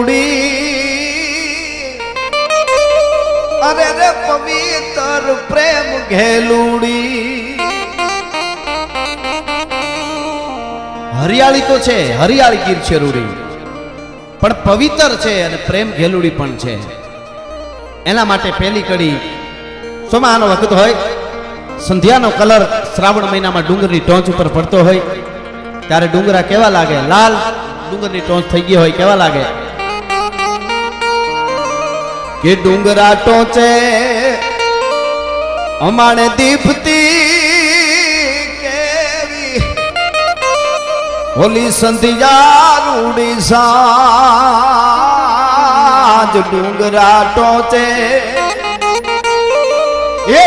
ઘેલુડી અરે રે પવિત્ર પ્રેમ ઘેલુડી હરિયાળી તો છે હરિયાળી ગીર છે રૂડી પણ પવિત્ર છે અને પ્રેમ ઘેલુડી પણ છે એના માટે પહેલી કડી સોમાનો વખત હોય સંધ્યાનો કલર શ્રાવણ મહિનામાં ડુંગરની ટોચ ઉપર પડતો હોય ત્યારે ડુંગરા કેવા લાગે લાલ ડુંગરની ટોચ થઈ ગઈ હોય કેવા લાગે કે ડુંગરા ટોચે અમાણે દીપતી કેવી હોલી સંધ્યા રૂડી સાંજ ડુંગરા ટોચે એ